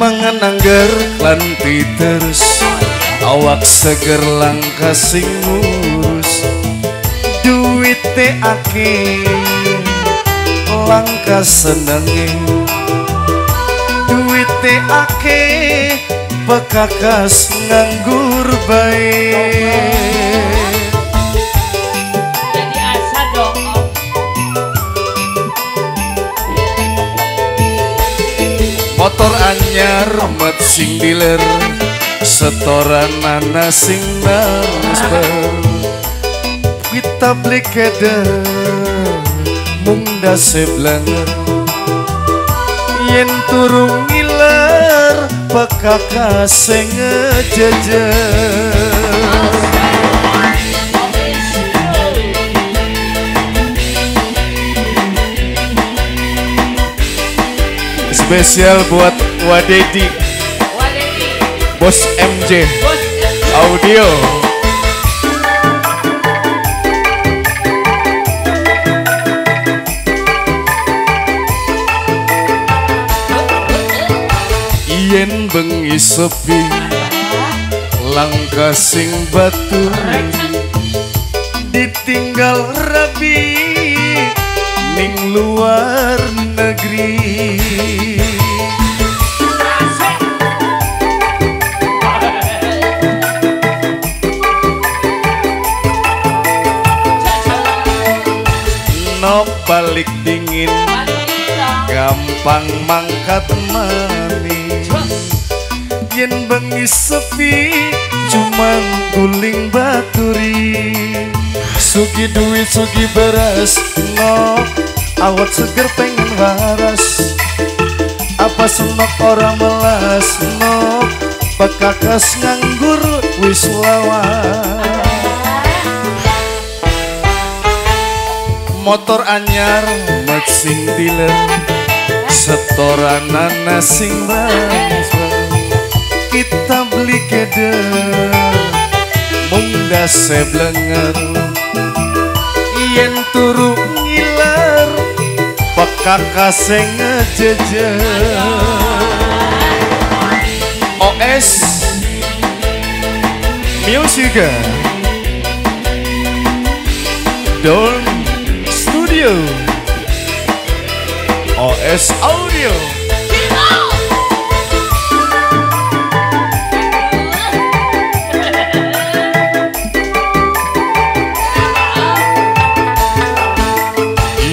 mangan angger lan terus awak seger langka sing ngurus duwite akeh langka senenge duwite akeh pekakas nganggur bae jadi asa dong motor anyar met sing dealer setoran ana sing nasber kita beli kede mung dase blanger yen turung ngiler pekakas sing ngejejer spesial buat Wadedi Bos MJ Audio yen bengi sepi langka sing batu ditinggal rabi ning luar negeri no balik dingin gampang mangkat manis yen bengi sepi cuman guling baturi sugi duit sugi beras no awak seger pengen waras apa senok orang melas no pekakas nganggur wis lawan motor anyar mat sing dealer setoran ana sing kita beli kede mung dase blenger yen turu ngiler pekakas sing ngejejer OS Music Don Studio OS Audio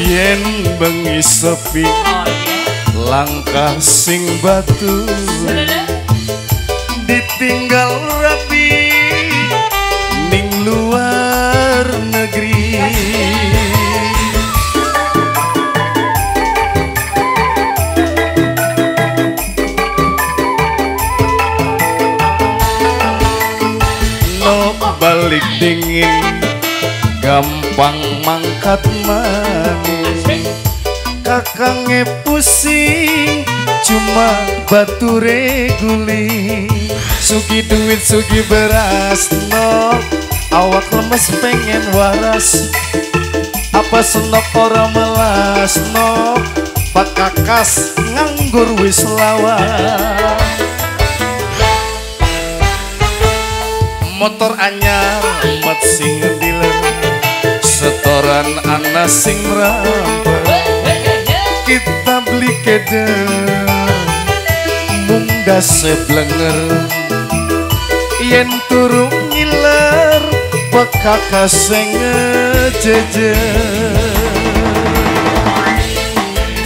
yen bengi sepi langkah sing batu ditinggal rapi ning luar negeri no balik dingin gampang mangkat manis kakangnya pusing cuma batu reguling sugi duit sugi beras no awak lemes pengen waras apa senok orang melas no pekakas nganggur wis lawan motor anyar mat sing dealer setoran ana sing rampas kita beli kede mung dase blenger yen turu ngiler pekakas sing ngejejer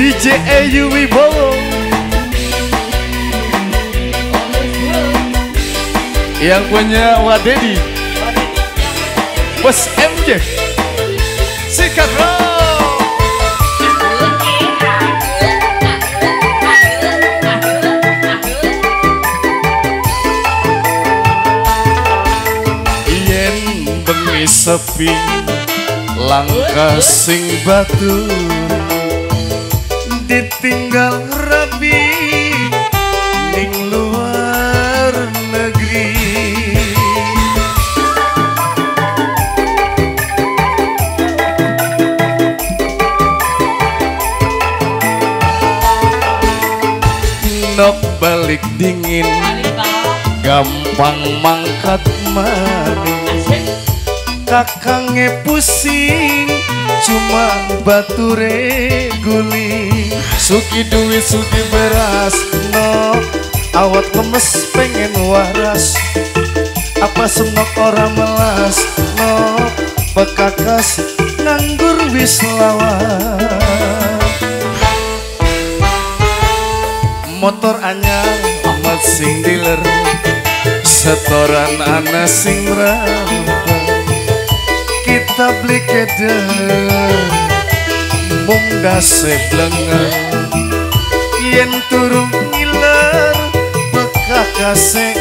DJ Ayu Wibowo yang punya Wadedi Bos MJ sikat roh yen bengi sepi langkah sing batu ditinggal rabi ning luar negeri Nok balik dingin gampang mangkat maning kakangnya pusing cuma bature guling suki duit suki beras no awat lemes pengen waras apa senok orang melas no bekakas nganggur wis lawan motor anyar amat sing dealer setoran ana sing rampung kita beli keder mung dase blenger yen turung ngiler bekakase